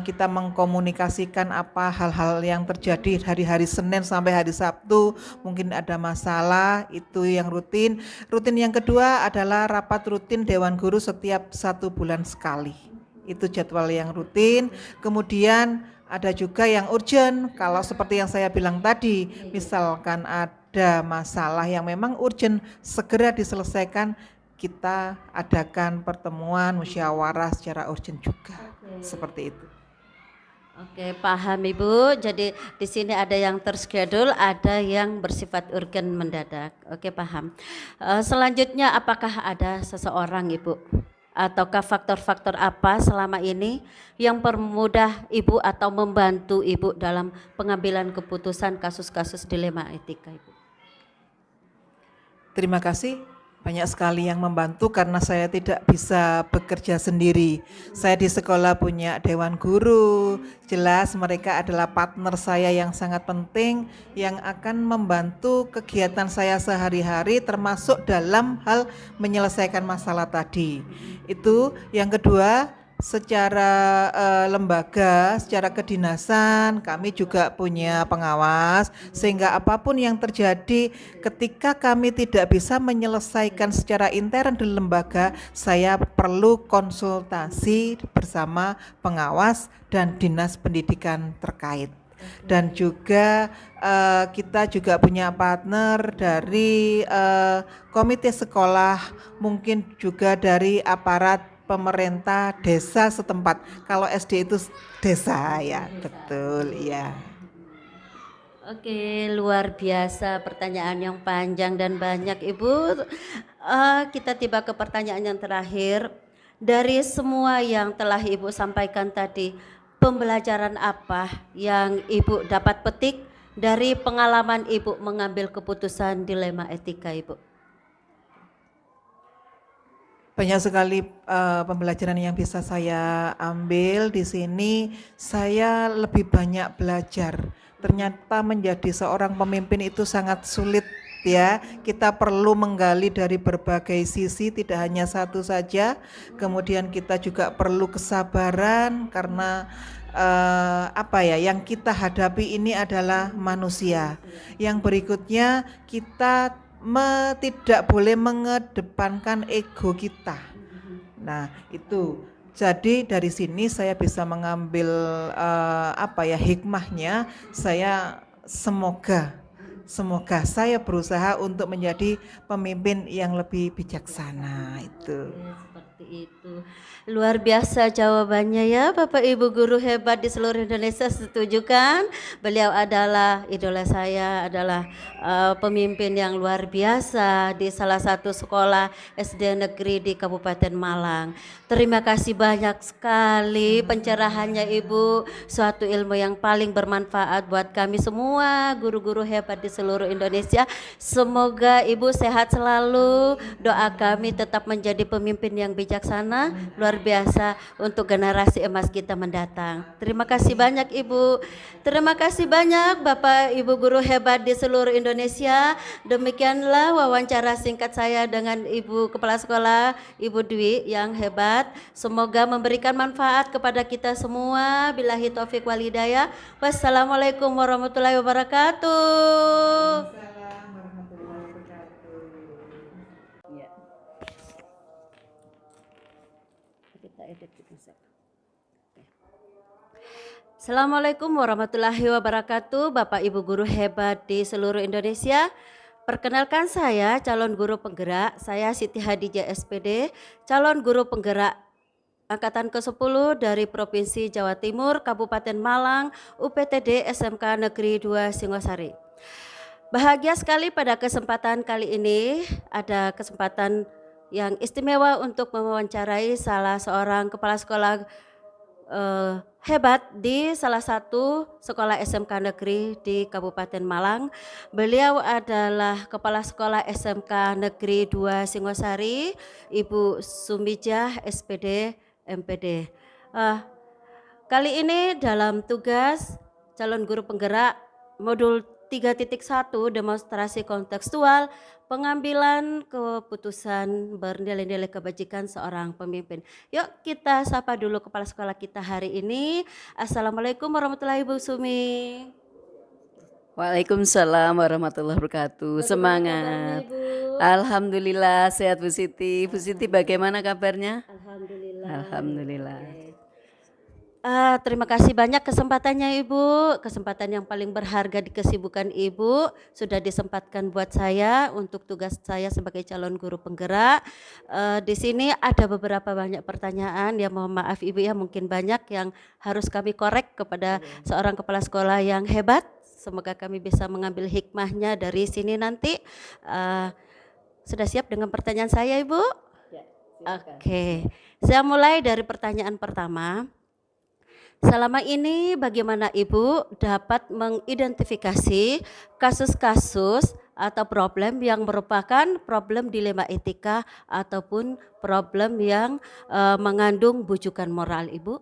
kita mengkomunikasikan apa hal-hal yang terjadi hari-hari Senin sampai hari Sabtu, mungkin ada masalah, itu yang rutin. Rutin yang kedua adalah rapat rutin Dewan Guru setiap 1 bulan sekali. Itu jadwal yang rutin. Kemudian ada juga yang urgent, kalau seperti yang saya bilang tadi, misalkan ada masalah yang memang urgent, segera diselesaikan, kita adakan pertemuan musyawarah secara urgent juga. Seperti itu. Oke, paham Ibu. Jadi di sini ada yang terschedule, ada yang bersifat urgen mendadak. Oke, paham. Selanjutnya apakah ada seseorang Ibu ataukah faktor-faktor apa selama ini yang mempermudah Ibu atau membantu Ibu dalam pengambilan keputusan kasus-kasus dilema etika Ibu? Terima kasih. Banyak sekali yang membantu karena saya tidak bisa bekerja sendiri. Saya di sekolah punya dewan guru, jelas mereka adalah partner saya yang sangat penting yang akan membantu kegiatan saya sehari-hari termasuk dalam hal menyelesaikan masalah tadi. Itu yang kedua. Secara lembaga, secara kedinasan kami juga punya pengawas sehingga apapun yang terjadi ketika kami tidak bisa menyelesaikan secara intern di lembaga, saya perlu konsultasi bersama pengawas dan dinas pendidikan terkait. Dan juga kita juga punya partner dari komite sekolah, mungkin juga dari aparat pemerintah desa setempat. Kalau SD itu desa ya, betul ya. Oke, luar biasa, pertanyaan yang panjang dan banyak Ibu. Kita tiba ke pertanyaan yang terakhir. Dari semua yang telah Ibu sampaikan tadi, pembelajaran apa yang Ibu dapat petik dari pengalaman Ibu mengambil keputusan dilema etika Ibu? Banyak sekali pembelajaran yang bisa saya ambil di sini. Saya lebih banyak belajar. Ternyata menjadi seorang pemimpin itu sangat sulit ya. Kita perlu menggali dari berbagai sisi, tidak hanya satu saja. Kemudian kita juga perlu kesabaran karena yang kita hadapi ini adalah manusia. Yang berikutnya kita tidak boleh mengedepankan ego kita. Nah, itu. Jadi dari sini saya bisa mengambil hikmahnya. Saya semoga saya berusaha untuk menjadi pemimpin yang lebih bijaksana itu. Seperti itu. Luar biasa jawabannya ya Bapak Ibu guru hebat di seluruh Indonesia, setuju kan? Beliau adalah idola saya, adalah pemimpin yang luar biasa di salah satu sekolah SD negeri di Kabupaten Malang. Terima kasih banyak sekali pencerahannya Ibu, suatu ilmu yang paling bermanfaat buat kami semua guru-guru hebat di seluruh Indonesia. Semoga Ibu sehat selalu, doa kami tetap menjadi pemimpin yang bijaksana bijaksana, luar biasa untuk generasi emas kita mendatang. Terima kasih banyak Ibu. Terima kasih banyak Bapak Ibu guru hebat di seluruh Indonesia. Demikianlah wawancara singkat saya dengan Ibu Kepala Sekolah, Ibu Dwi yang hebat. Semoga memberikan manfaat kepada kita semua. Billahi taufik wal hidayah. Wassalamualaikum warahmatullahi wabarakatuh. Assalamualaikum warahmatullahi wabarakatuh. Bapak Ibu guru hebat di seluruh Indonesia. Perkenalkan saya calon guru penggerak. Saya Siti Hadijah SPD, calon guru penggerak angkatan ke-10 dari Provinsi Jawa Timur, Kabupaten Malang, UPTD SMK Negeri 2 Singosari. Bahagia sekali pada kesempatan kali ini ada kesempatan yang istimewa untuk mewawancarai salah seorang kepala sekolah hebat di salah satu sekolah SMK negeri di Kabupaten Malang. Beliau adalah Kepala Sekolah SMK Negeri 2 Singosari, Ibu Sumijah SPD MPD. Kali ini dalam tugas calon guru penggerak modul 3.1 demonstrasi kontekstual pengambilan keputusan bernilai-nilai kebajikan seorang pemimpin. Yuk kita sapa dulu kepala sekolah kita hari ini. Assalamualaikum warahmatullahi wabarakatuh, Bu Sumi. Waalaikumsalam warahmatullahi wabarakatuh. Semangat. Alhamdulillah sehat Bu Siti. Bu Siti bagaimana kabarnya? Alhamdulillah. Alhamdulillah. Terima kasih banyak kesempatannya Ibu, kesempatan yang paling berharga di kesibukan Ibu sudah disempatkan buat saya untuk tugas saya sebagai calon guru penggerak. Di sini ada beberapa banyak pertanyaan, ya mohon maaf Ibu ya, mungkin banyak yang harus kami korek kepada seorang kepala sekolah yang hebat. Semoga kami bisa mengambil hikmahnya dari sini nanti. Sudah siap dengan pertanyaan saya Ibu? Ya, Oke, saya mulai dari pertanyaan pertama. Selama ini bagaimana Ibu dapat mengidentifikasi kasus-kasus atau problem yang merupakan problem dilema etika ataupun problem yang mengandung bujukan moral Ibu?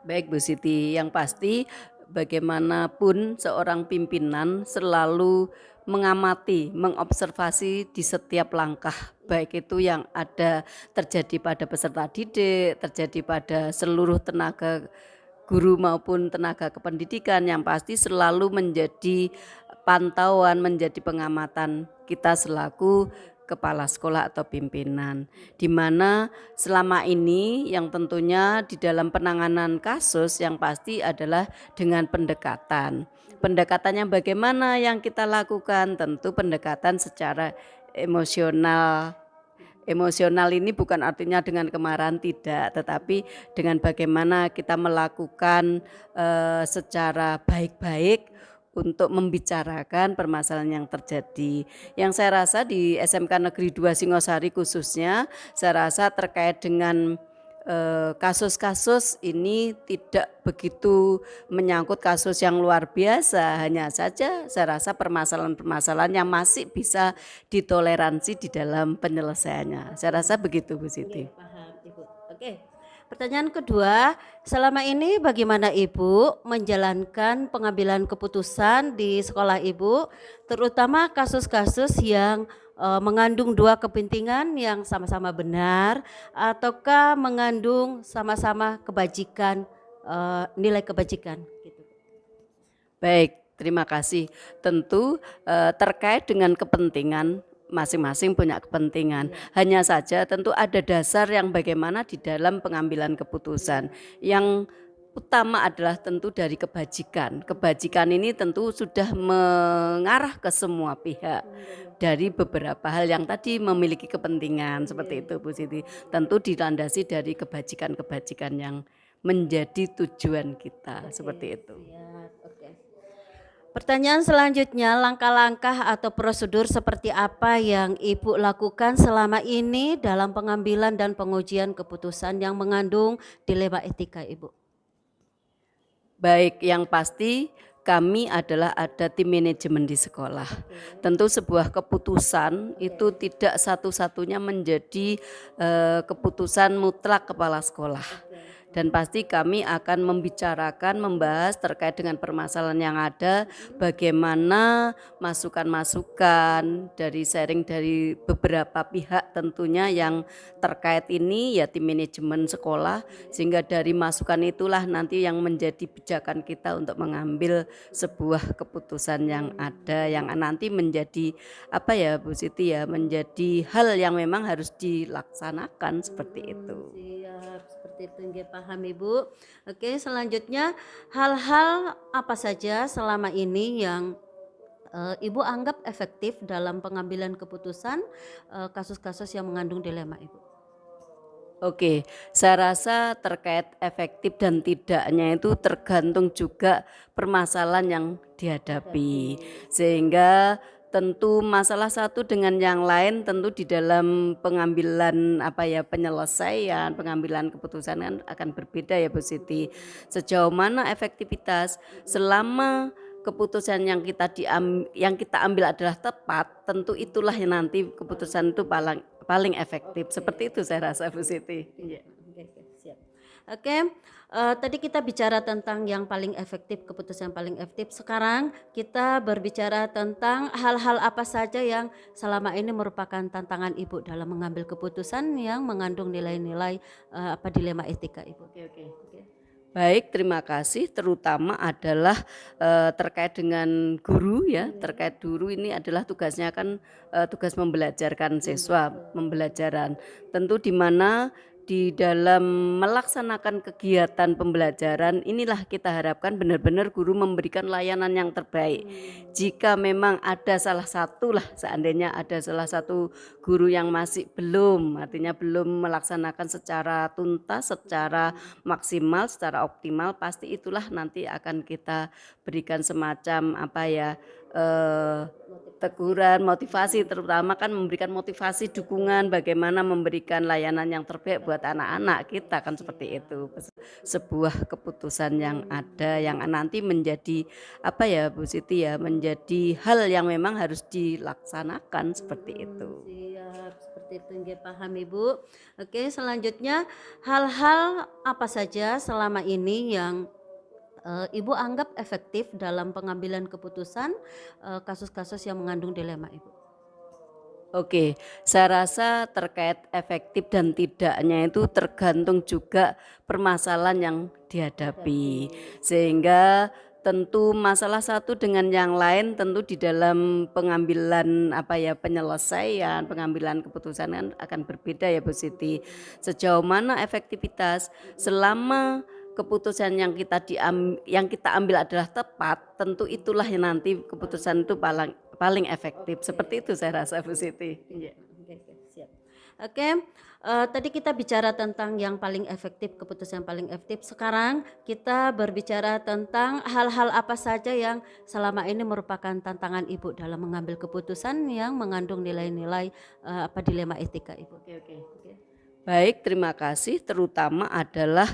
Baik Bu Siti, yang pasti bagaimanapun seorang pimpinan selalu mengamati, mengobservasi di setiap langkah, baik itu yang ada terjadi pada peserta didik, terjadi pada seluruh tenaga guru maupun tenaga kependidikan, yang pasti selalu menjadi pantauan, menjadi pengamatan kita selaku kepala sekolah atau pimpinan, di mana selama ini yang tentunya di dalam penanganan kasus yang pasti adalah dengan pendekatan. Pendekatannya bagaimana yang kita lakukan? Tentu pendekatan secara emosional. Emosional ini bukan artinya dengan kemarahan, tidak, tetapi dengan bagaimana kita melakukan secara baik-baik untuk membicarakan permasalahan yang terjadi. Yang saya rasa di SMK Negeri 2 Singosari khususnya, saya rasa terkait dengan kasus-kasus ini tidak begitu menyangkut kasus yang luar biasa, hanya saja saya rasa permasalahan-permasalahan yang masih bisa ditoleransi di dalam penyelesaiannya. Saya rasa begitu Bu Siti. Paham Ibu. Oke. Pertanyaan kedua, selama ini bagaimana Ibu menjalankan pengambilan keputusan di sekolah Ibu, terutama kasus-kasus yang mengandung dua kepentingan yang sama-sama benar, ataukah mengandung sama-sama kebajikan, nilai kebajikan? Gitu. Baik, terima kasih. Tentu terkait dengan kepentingan, masing-masing punya kepentingan. Hanya saja tentu ada dasar yang bagaimana di dalam pengambilan keputusan. Yang utama adalah tentu dari kebajikan. Kebajikan ini tentu sudah mengarah ke semua pihak. Dari beberapa hal yang tadi memiliki kepentingan seperti itu Bu Siti. Tentu dilandasi dari kebajikan-kebajikan yang menjadi tujuan kita seperti itu. Pertanyaan selanjutnya, langkah-langkah atau prosedur seperti apa yang Ibu lakukan selama ini dalam pengambilan dan pengujian keputusan yang mengandung dilema etika Ibu? Baik, yang pasti kami adalah ada tim manajemen di sekolah. Tentu sebuah keputusan itu tidak satu-satunya menjadi keputusan mutlak kepala sekolah. Dan pasti kami akan membicarakan, membahas terkait dengan permasalahan yang ada, bagaimana masukan-masukan dari sharing dari beberapa pihak tentunya yang terkait ini, ya tim manajemen sekolah, sehingga dari masukan itulah nanti yang menjadi pijakan kita untuk mengambil sebuah keputusan yang ada, yang nanti menjadi apa ya Bu Siti ya, menjadi hal yang memang harus dilaksanakan seperti itu. Siap, seperti itu nggih, paham Ibu. Oke, selanjutnya hal-hal apa saja selama ini yang Ibu anggap efektif dalam pengambilan keputusan kasus-kasus yang mengandung dilema Ibu? Oke, saya rasa terkait efektif dan tidaknya itu tergantung juga permasalahan yang dihadapi. Sehingga tentu masalah satu dengan yang lain tentu di dalam pengambilan penyelesaian, pengambilan keputusan kan akan berbeda ya Bu Siti. Sejauh mana efektivitas selama keputusan yang kita ambil adalah tepat, tentu itulah yang nanti keputusan itu paling efektif. Seperti itu saya rasa Bu Siti. Iya, oke, siap. Oke, tadi kita bicara tentang yang paling efektif, keputusan yang paling efektif. Sekarang kita berbicara tentang hal-hal apa saja yang selama ini merupakan tantangan Ibu dalam mengambil keputusan yang mengandung nilai-nilai dilema etika Ibu. Oke. Baik, terima kasih. Terutama adalah terkait dengan guru ya, terkait guru ini adalah tugasnya kan tugas membelajarkan siswa, pembelajaran. Tentu di mana di dalam melaksanakan kegiatan pembelajaran inilah kita harapkan benar-benar guru memberikan layanan yang terbaik. Jika memang ada salah satu lah, seandainya ada salah satu guru yang masih belum, artinya belum melaksanakan secara tuntas, secara maksimal, secara optimal, pasti itulah nanti akan kita berikan semacam teguran, motivasi, terutama kan memberikan motivasi, dukungan, bagaimana memberikan layanan yang terbaik buat anak-anak kita kan seperti itu. Sebuah keputusan yang ada yang nanti menjadi Bu Siti ya, menjadi hal yang memang harus dilaksanakan seperti itu. Siap, seperti itu nggih, paham Ibu. Oke, selanjutnya hal-hal apa saja selama ini yang Ibu anggap efektif dalam pengambilan keputusan kasus-kasus yang mengandung dilema Ibu? Oke, saya rasa terkait efektif dan tidaknya itu tergantung juga permasalahan yang dihadapi. Sehingga tentu masalah satu dengan yang lain tentu di dalam pengambilan penyelesaian, pengambilan keputusan kan akan berbeda ya Bu Siti. Sejauh mana efektivitas selama keputusan yang kita ambil adalah tepat, tentu itulah yang nanti keputusan itu paling efektif. Seperti itu saya rasa Bu Siti. Iya, oke, siap. Oke, tadi kita bicara tentang yang paling efektif, keputusan yang paling efektif. Sekarang kita berbicara tentang hal-hal apa saja yang selama ini merupakan tantangan Ibu dalam mengambil keputusan yang mengandung nilai-nilai dilema etika Ibu. Oke. Baik, terima kasih. Terutama adalah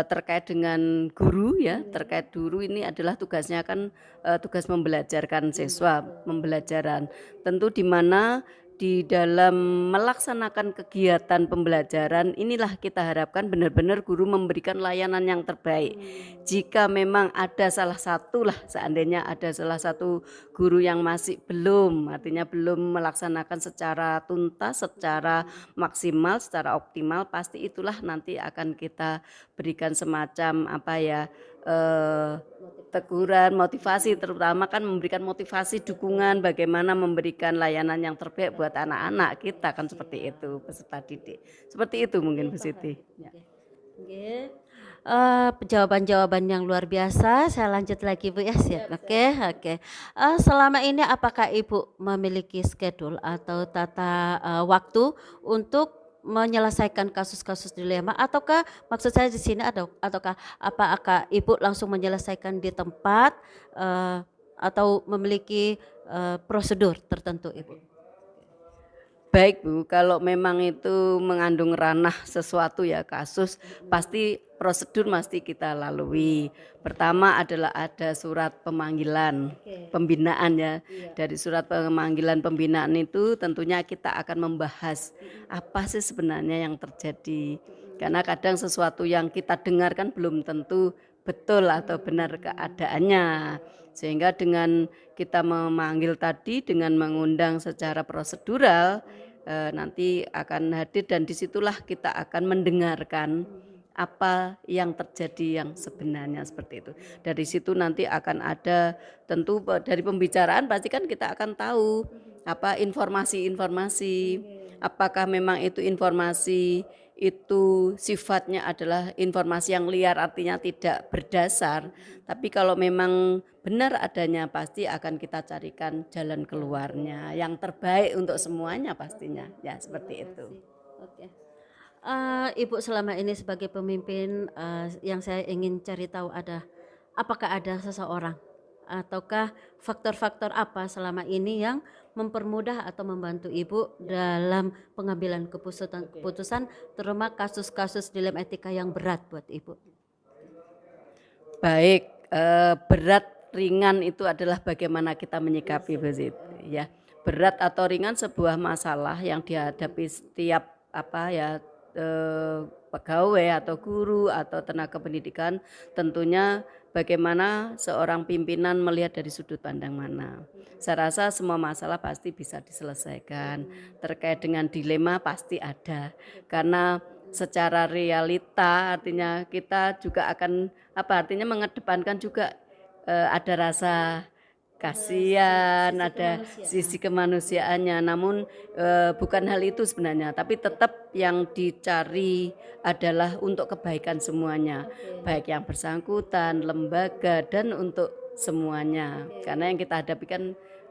terkait dengan guru ya, terkait guru ini adalah tugasnya kan tugas membelajarkan siswa, pembelajaran. Tentu di mana di dalam melaksanakan kegiatan pembelajaran inilah kita harapkan benar-benar guru memberikan layanan yang terbaik. Jika memang ada salah satu lah, seandainya ada salah satu guru yang masih belum, artinya belum melaksanakan secara tuntas, secara maksimal, secara optimal, pasti itulah nanti akan kita berikan semacam teguran, motivasi, terutama kan memberikan motivasi, dukungan, bagaimana memberikan layanan yang terbaik buat anak-anak kita kan seperti itu, peserta didik. Seperti itu mungkin Bu Siti. Ya. Oke. Jawaban-jawaban yang luar biasa. Saya lanjut lagi Bu ya, siap. Oke. Selama ini apakah Ibu memiliki schedule atau tata waktu untuk menyelesaikan kasus-kasus dilema, ataukah maksud saya di sini ataukah apakah Ibu langsung menyelesaikan di tempat atau memiliki prosedur tertentu Ibu? Baik Bu, kalau memang itu mengandung ranah sesuatu ya kasus, pasti prosedur mesti kita lalui. Pertama adalah ada surat pemanggilan pembinaan ya. Dari surat pemanggilan pembinaan itu tentunya kita akan membahas apa sih sebenarnya yang terjadi. Karena kadang sesuatu yang kita dengarkan belum tentu betul atau benar keadaannya. Sehingga dengan kita memanggil tadi dengan mengundang secara prosedural nanti akan hadir dan disitulah kita akan mendengarkan apa yang terjadi yang sebenarnya seperti itu. Dari situ nanti akan ada tentu dari pembicaraan pasti kan kita akan tahu apa informasi-informasi, apakah memang itu informasi itu sifatnya adalah informasi yang liar artinya tidak berdasar. Tapi kalau memang benar adanya pasti akan kita carikan jalan keluarnya yang terbaik untuk semuanya pastinya. Ya seperti itu. Oke. Ibu selama ini sebagai pemimpin yang saya ingin cari tahu apakah ada seseorang ataukah faktor-faktor apa selama ini yang mempermudah atau membantu Ibu dalam pengambilan keputusan terutama kasus-kasus dilema etika yang berat buat Ibu. Baik, berat ringan itu adalah bagaimana kita menyikapi ya. Berat atau ringan sebuah masalah yang dihadapi setiap pegawai atau guru atau tenaga pendidikan, tentunya bagaimana seorang pimpinan melihat dari sudut pandang mana. Saya rasa semua masalah pasti bisa diselesaikan. Terkait dengan dilema pasti ada. Karena secara realita artinya kita juga akan artinya mengedepankan juga ada rasa kasihan, ada sisi kemanusiaannya. Namun bukan hal itu sebenarnya, tapi tetap yang dicari adalah untuk kebaikan semuanya, baik yang bersangkutan, lembaga dan untuk semuanya. Karena yang kita hadapi kan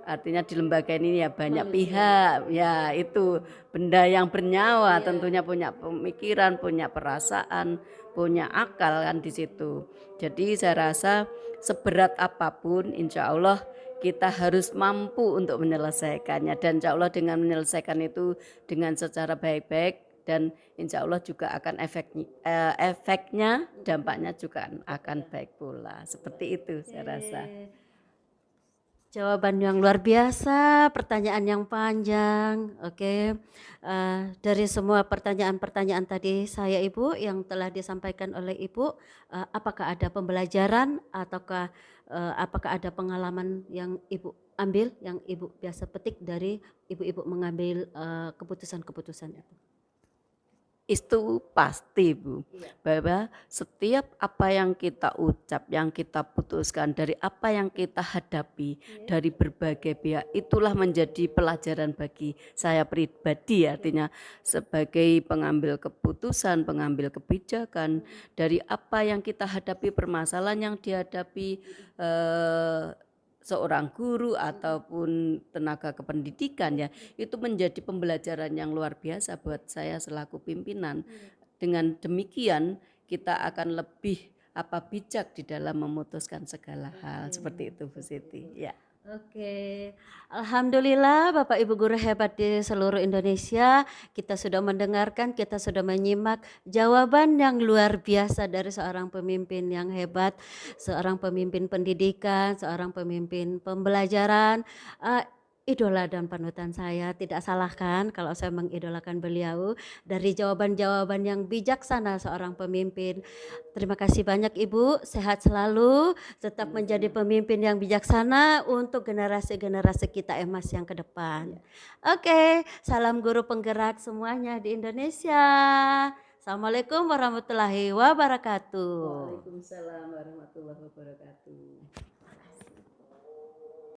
artinya di lembaga ini ya banyak pihak, ya itu benda yang bernyawa tentunya punya pemikiran, punya perasaan, punya akal kan di situ. Jadi saya rasa seberat apapun insya Allah kita harus mampu untuk menyelesaikannya dan insya Allah dengan menyelesaikan itu dengan secara baik-baik dan insya Allah juga akan efeknya dampaknya juga akan baik pula. Seperti itu saya rasa. Jawaban yang luar biasa, pertanyaan yang panjang. Oke. Dari semua pertanyaan-pertanyaan tadi saya Ibu yang telah disampaikan oleh Ibu, apakah ada pembelajaran ataukah apakah ada pengalaman yang Ibu ambil, yang Ibu biasa petik dari Ibu-ibu mengambil keputusan-keputusan itu? Itu pasti Bu, bahwa setiap apa yang kita ucap, yang kita putuskan, dari apa yang kita hadapi dari berbagai pihak, itulah menjadi pelajaran bagi saya pribadi, artinya sebagai pengambil keputusan, pengambil kebijakan, dari apa yang kita hadapi, permasalahan yang dihadapi seorang guru ataupun tenaga kependidikan ya, itu menjadi pembelajaran yang luar biasa buat saya selaku pimpinan. Dengan demikian kita akan lebih bijak di dalam memutuskan segala hal. Seperti itu Bu Siti ya. Oke, alhamdulillah Bapak Ibu guru hebat di seluruh Indonesia, kita sudah mendengarkan, kita sudah menyimak jawaban yang luar biasa dari seorang pemimpin yang hebat, seorang pemimpin pendidikan, seorang pemimpin pembelajaran, idola dan panutan saya. Tidak salah kan kalau saya mengidolakan beliau dari jawaban-jawaban yang bijaksana seorang pemimpin. Terima kasih banyak Ibu, sehat selalu, tetap menjadi pemimpin yang bijaksana untuk generasi-generasi kita emas yang ke depan. Oke, salam guru penggerak semuanya di Indonesia. Assalamualaikum warahmatullahi wabarakatuh. Waalaikumsalam warahmatullahi wabarakatuh.